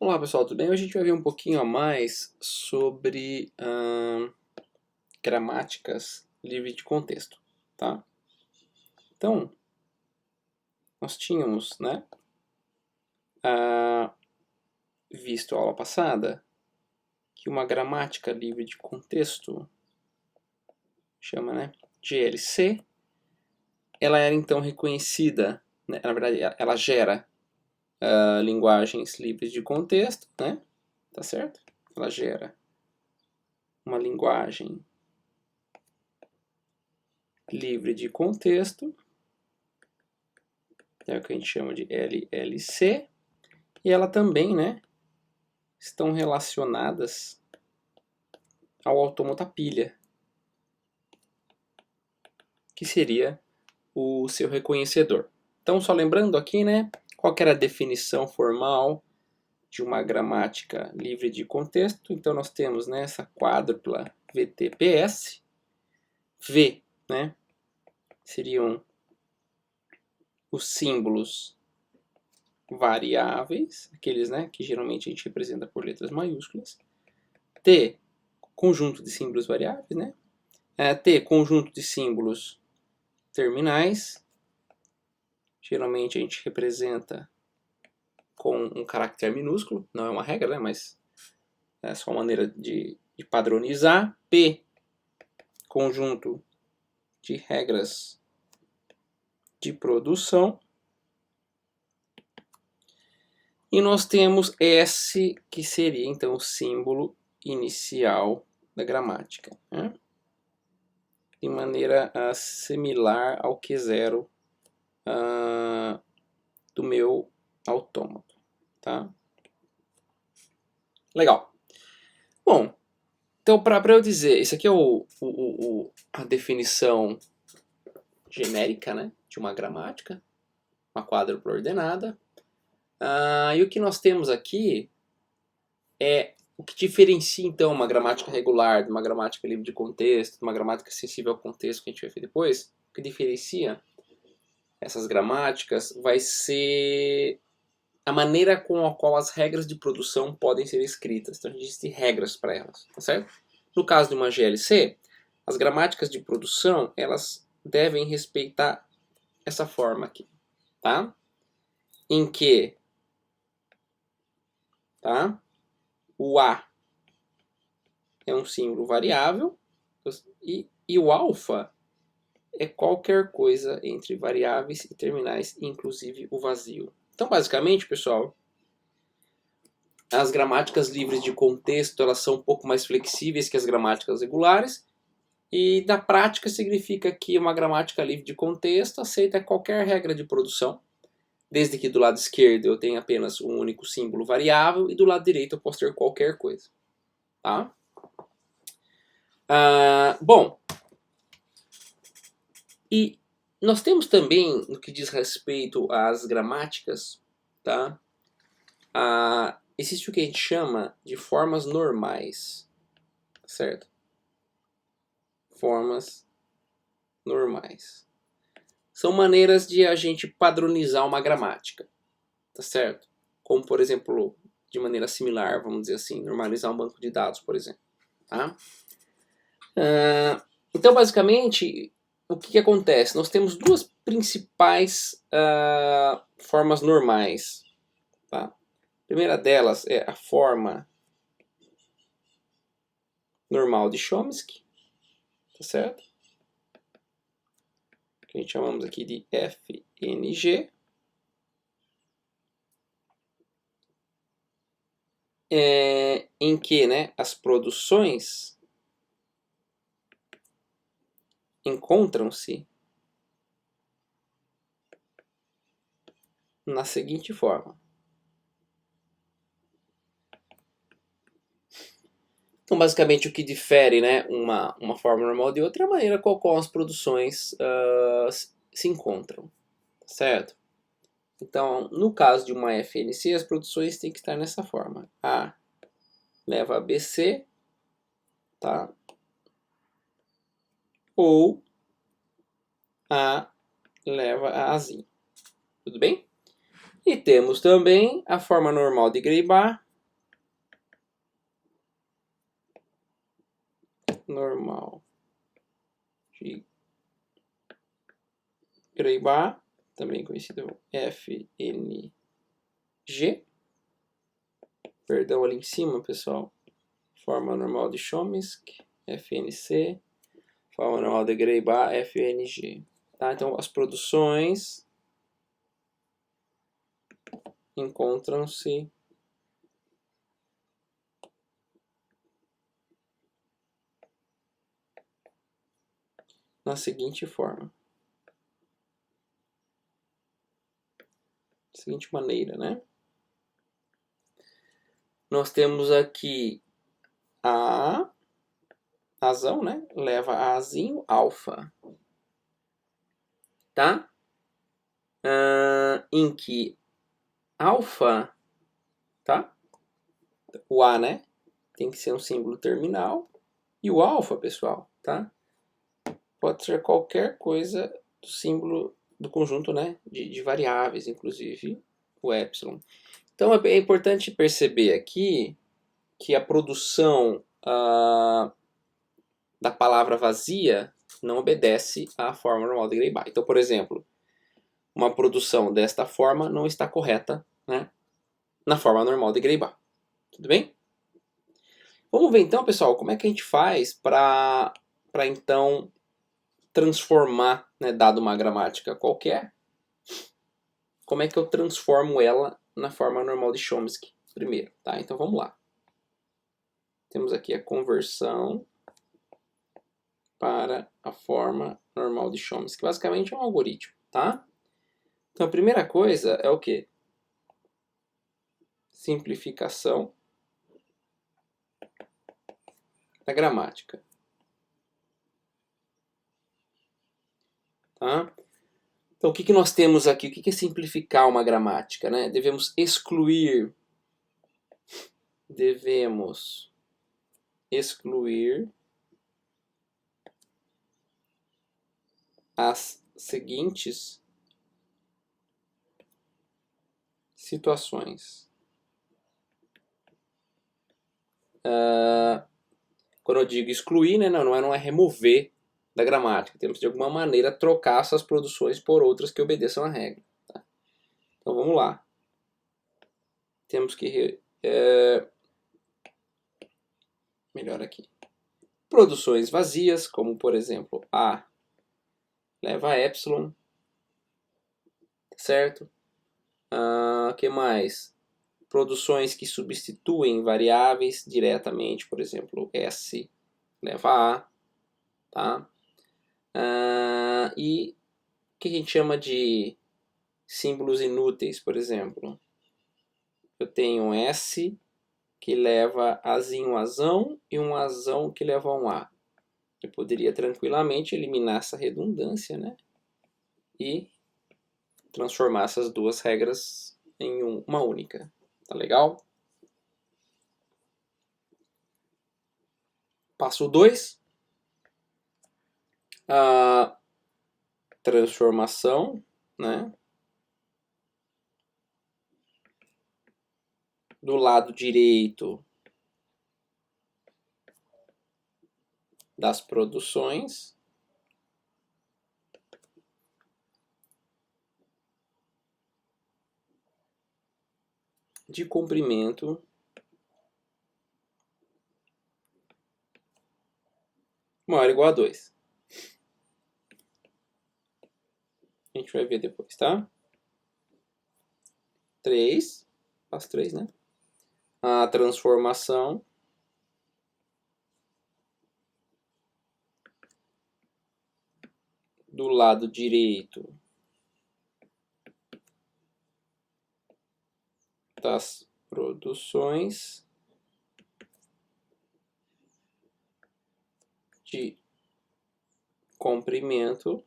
Olá pessoal, tudo bem? Hoje a gente vai ver um pouquinho a mais sobre gramáticas livres de contexto, tá? Então, nós tínhamos, né, visto a aula passada que uma gramática livre de contexto, chama, né, GLC, ela era então reconhecida, né, na verdade ela gera linguagens livres de contexto, né, tá certo? Ela gera uma linguagem livre de contexto, é o que a gente chama de LLC, e ela também, né, estão relacionadas ao autômata pilha, que seria o seu reconhecedor. Então, só lembrando aqui, né, qual que era a definição formal de uma gramática livre de contexto. Então, nós temos, né, essa quádrupla VTPS. V, né, seriam os símbolos variáveis, aqueles, né, que geralmente a gente representa por letras maiúsculas. T, conjunto de símbolos variáveis, né? T, conjunto de símbolos terminais. Geralmente a gente representa com um caractere minúsculo, não é uma regra, né? Mas é só uma maneira de padronizar. P, conjunto de regras de produção. E nós temos S, que seria então o símbolo inicial da gramática, né? De maneira similar ao Q0 do meu autômato, tá? Legal. Bom, então para eu dizer, isso aqui é a definição genérica, né, de uma gramática, uma quádrupla ordenada. E o que nós temos aqui é o que diferencia então uma gramática regular de uma gramática livre de contexto, de uma gramática sensível ao contexto que a gente vai ver depois. O que diferencia essas gramáticas vai ser a maneira com a qual as regras de produção podem ser escritas. Então, existem regras para elas, tá certo? No caso de uma GLC, as gramáticas de produção, elas devem respeitar essa forma aqui, tá? Em que, tá? O A é um símbolo variável e o alfa é qualquer coisa entre variáveis e terminais, inclusive o vazio. Então, basicamente, pessoal, as gramáticas livres de contexto, elas são um pouco mais flexíveis que as gramáticas regulares, e na prática significa que uma gramática livre de contexto aceita qualquer regra de produção, desde que do lado esquerdo eu tenha apenas um único símbolo variável e do lado direito eu posso ter qualquer coisa. Tá? Bom, e nós temos também, no que diz respeito às gramáticas, tá? Existe o que a gente chama de formas normais, certo? Formas normais. São maneiras de a gente padronizar uma gramática, tá certo? Como, por exemplo, de maneira similar, vamos dizer assim, normalizar um banco de dados, por exemplo. Tá? Então, basicamente, o que acontece? Nós temos duas principais formas normais. Tá? A primeira delas é a forma normal de Chomsky, tá certo? Que a gente chamamos aqui de FNG. Em que, né, as produções encontram-se na seguinte forma. Então, basicamente, o que difere, né, uma forma normal de outra é a maneira com a qual as produções se encontram, certo? Então, no caso de uma FNC, as produções têm que estar nessa forma. A leva a BC, tá? Ou A leva a Azinho. Tudo bem? E temos também a forma normal de Greibach, normal de Gray-Bach, também conhecido FNG. Perdão ali em cima, pessoal. Forma normal de Chomsky, FNC. Forma normal de Gray-Bach, FNG. Tá? Então, as produções encontram-se na seguinte forma. Da seguinte maneira, né? Nós temos aqui a razão, né? Leva a Azinho alfa. Tá? Em que alfa, tá? O A, né? Tem que ser um símbolo terminal. E o alfa, pessoal, tá? Pode ser qualquer coisa do símbolo do conjunto, né? De variáveis, inclusive o epsilon. Então é importante perceber aqui que a produção da palavra vazia não obedece à forma normal de Gray-Bach. Então, por exemplo, uma produção desta forma não está correta, né, na forma normal de Gray-Bach. Tudo bem? Vamos ver então, pessoal, como é que a gente faz para então transformar, né, dado uma gramática qualquer, como é que eu transformo ela na forma normal de Chomsky primeiro, tá? Então vamos lá. Temos aqui a conversão para a forma normal de Chomsky. Basicamente é um algoritmo, tá? Então a primeira coisa é o quê? Simplificação da gramática. Tá? Então o que nós temos aqui? O que é simplificar uma gramática, né? Devemos excluir as seguintes situações. Quando eu digo excluir, né, não é remover da gramática. Temos de alguma maneira trocar essas produções por outras que obedeçam à regra. Tá? Então vamos lá. Temos que melhor aqui. Produções vazias, como por exemplo A leva a epsilon, certo? Que mais? Produções que substituem variáveis diretamente, por exemplo, S leva a, tá? E o que a gente chama de símbolos inúteis, por exemplo. Eu tenho um S que leva azinho azão e um azão que leva um A. Eu poderia tranquilamente eliminar essa redundância, né? E transformar essas duas regras em uma única. Tá legal? Passo 2. A transformação, né? Do lado direito das produções de comprimento maior ou igual a 2. A gente vai ver depois, tá? 3. Passo 3, né? A transformação do lado direito das produções de comprimento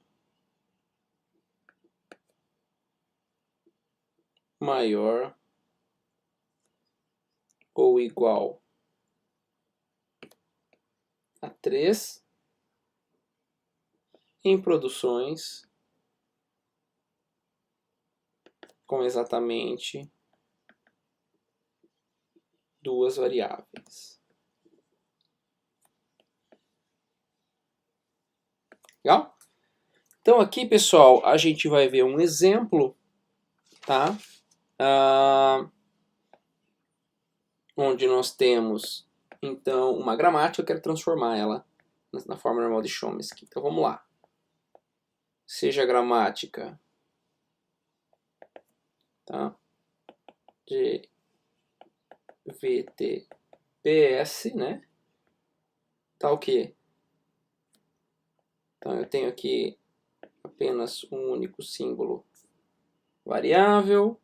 maior ou igual a 3 em produções com exatamente duas variáveis. Legal? Então aqui, pessoal, a gente vai ver um exemplo, tá? Onde nós temos, então, uma gramática, eu quero transformar ela na forma normal de Chomsky. Então vamos lá. Seja a gramática, tá? De VTPS, né? Tá o quê? Então eu tenho aqui apenas um único símbolo variável.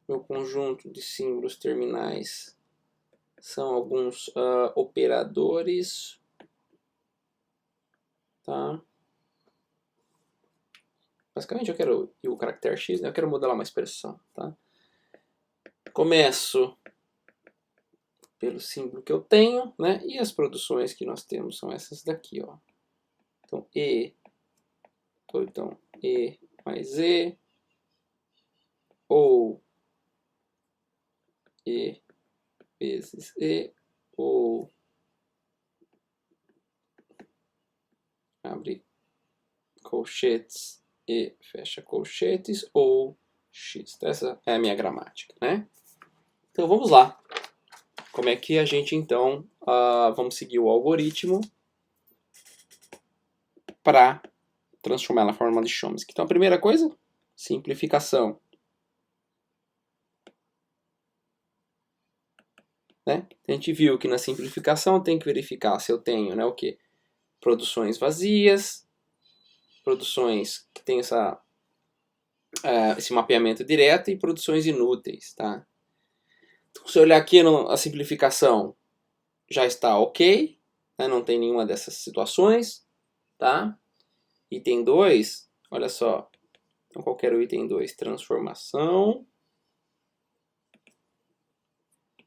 Meu conjunto de símbolos terminais são alguns operadores, tá? Basicamente eu quero, e o caractere x, né? Eu quero modelar uma expressão, tá? Começo pelo símbolo que eu tenho, né? E as produções que nós temos são essas daqui, ó. Então E mais E, ou E vezes E, ou abre colchetes e fecha colchetes, ou X. Então, essa é a minha gramática, né? Então vamos lá. Como é que a gente então vamos seguir o algoritmo para transformar na forma de Chomsky? Então a primeira coisa, simplificação. Né? A gente viu que na simplificação tem que verificar se eu tenho, né, o quê? Produções vazias, produções que tem esse mapeamento direto e produções inúteis, tá? Então, se eu olhar aqui a simplificação, já está ok, né? Não tem nenhuma dessas situações, tá? Item 2, olha só, então qual que era o item 2? Transformação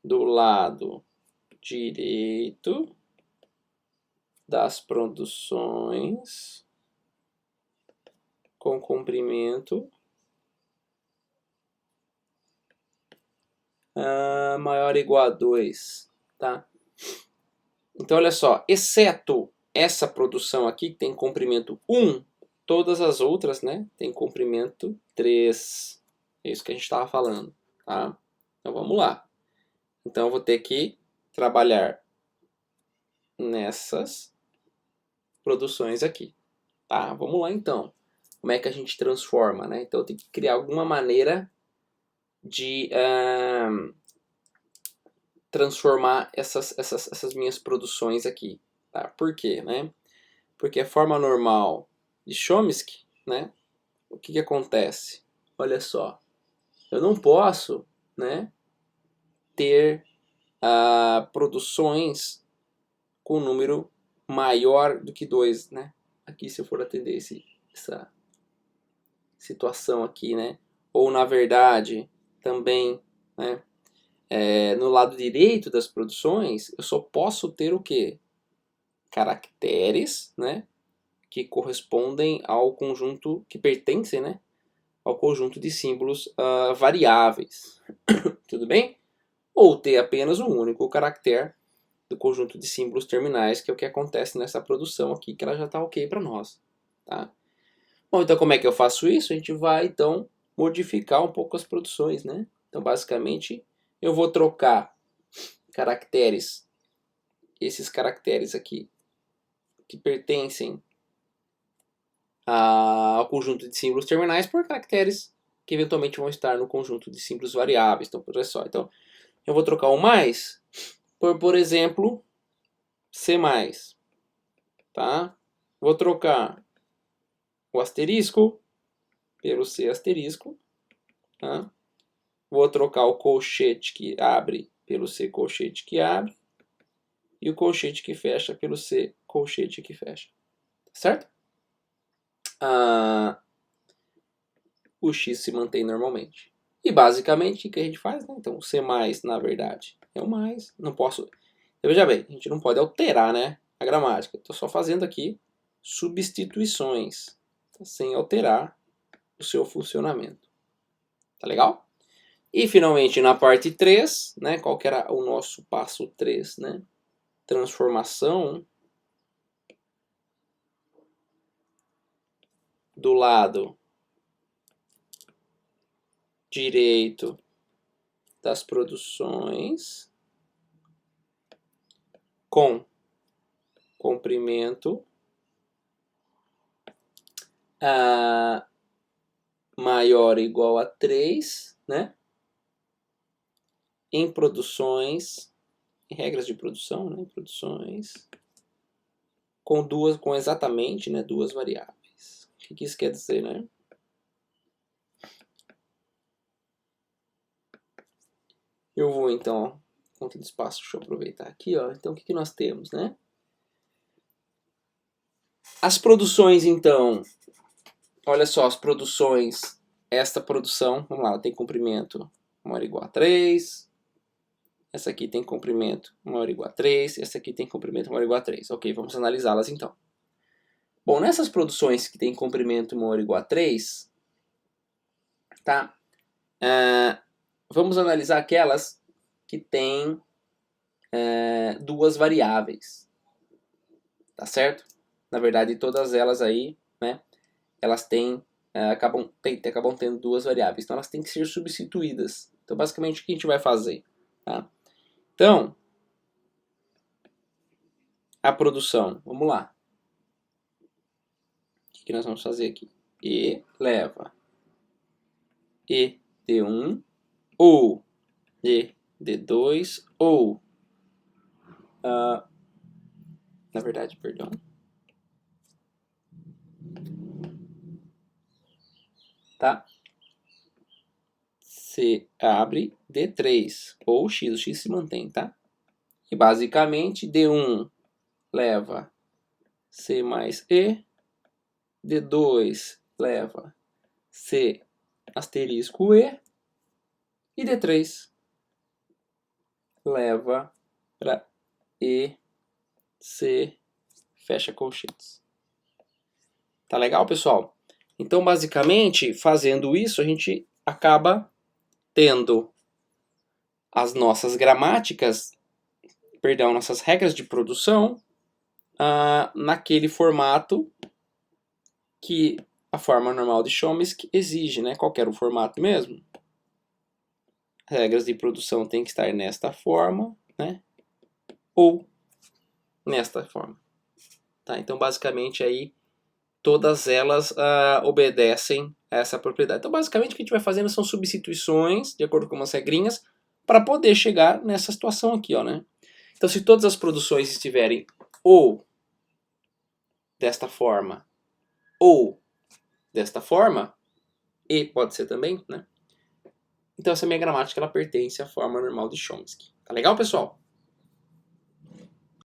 do lado direito das produções com comprimento maior ou igual a 2, tá? Então, olha só, exceto essa produção aqui, que tem comprimento 1, todas as outras, né, tem comprimento 3. É isso que a gente estava falando, tá? Então, vamos lá. Então, eu vou ter que trabalhar nessas produções aqui, tá? Vamos lá, então. Como é que a gente transforma, né? Então, eu tenho que criar alguma maneira de transformar essas minhas produções aqui. Tá? Por quê? Né? Porque a forma normal de Chomsky, né? O que acontece? Olha só, eu não posso, né, ter produções com número maior do que 2, né? Aqui, se eu for atender essa situação aqui, né? Ou, na verdade, também, né, no lado direito das produções, eu só posso ter o quê? Caracteres, né, que correspondem ao conjunto, que pertencem, né, ao conjunto de símbolos variáveis. Tudo bem? Ou ter apenas um único caractere do conjunto de símbolos terminais, que é o que acontece nessa produção aqui, que ela já está ok para nós. Tá? Bom, então como é que eu faço isso? A gente vai, então, modificar um pouco as produções, né? Então, basicamente, eu vou trocar caracteres, esses caracteres aqui, que pertencem ao conjunto de símbolos terminais, por caracteres que eventualmente vão estar no conjunto de símbolos variáveis. Então, por só. Então, eu vou trocar o mais por exemplo, C+. Tá? Vou trocar o asterisco pelo C asterisco. Tá? Vou trocar o colchete que abre pelo C colchete que abre. E o colchete que fecha pelo C colchete que fecha. Certo? O X se mantém normalmente. E basicamente o que a gente faz? Né? Então o C+, na verdade, é o mais. Não posso... Então, veja bem, a gente não pode alterar, né, a gramática. Estou só fazendo aqui substituições, tá? Sem alterar o seu funcionamento. Tá legal? E finalmente na parte 3, né, qual que era o nosso passo 3? Né? Transformação do lado direito das produções com comprimento maior ou igual a 3, né? Em produções, em regras de produção, né? Em produções com exatamente, né, duas variáveis. O que isso quer dizer, né? Eu vou então, conta de espaço, deixa eu aproveitar aqui, ó. Então o que nós temos, né? As produções, então, olha só, as produções, esta produção, vamos lá, ela tem comprimento maior ou igual a 3, essa aqui tem comprimento maior ou igual a 3, essa aqui tem comprimento maior ou igual a 3. Ok, vamos analisá-las então. Bom, nessas produções que tem comprimento maior ou igual a 3, tá? Vamos analisar aquelas que têm duas variáveis, tá certo? Na verdade, todas elas aí, né, elas acabam tendo duas variáveis, então elas têm que ser substituídas. Então, basicamente, o que a gente vai fazer? Tá? Então, a produção, vamos lá. O que nós vamos fazer aqui? E leva E D1 ou E D2 ou, na verdade, perdão, tá? C abre D3 ou X, o X se mantém, tá? E basicamente D1 leva C mais E, D2 leva C asterisco E, e D3 leva para E, C, fecha colchetes. Tá legal, pessoal? Então, basicamente, fazendo isso, a gente acaba tendo as nossas gramáticas, perdão, nossas regras de produção naquele formato que a forma normal de Chomsky exige, né? Qual que era o formato mesmo? Regras de produção têm que estar nesta forma, né? Ou nesta forma. Tá? Então, basicamente, aí todas elas obedecem a essa propriedade. Então, basicamente, o que a gente vai fazendo são substituições, de acordo com umas regrinhas, para poder chegar nessa situação aqui, ó, né? Então, se todas as produções estiverem ou desta forma ou desta forma, e pode ser também, né? Então, essa minha gramática ela pertence à forma normal de Chomsky. Tá legal, pessoal?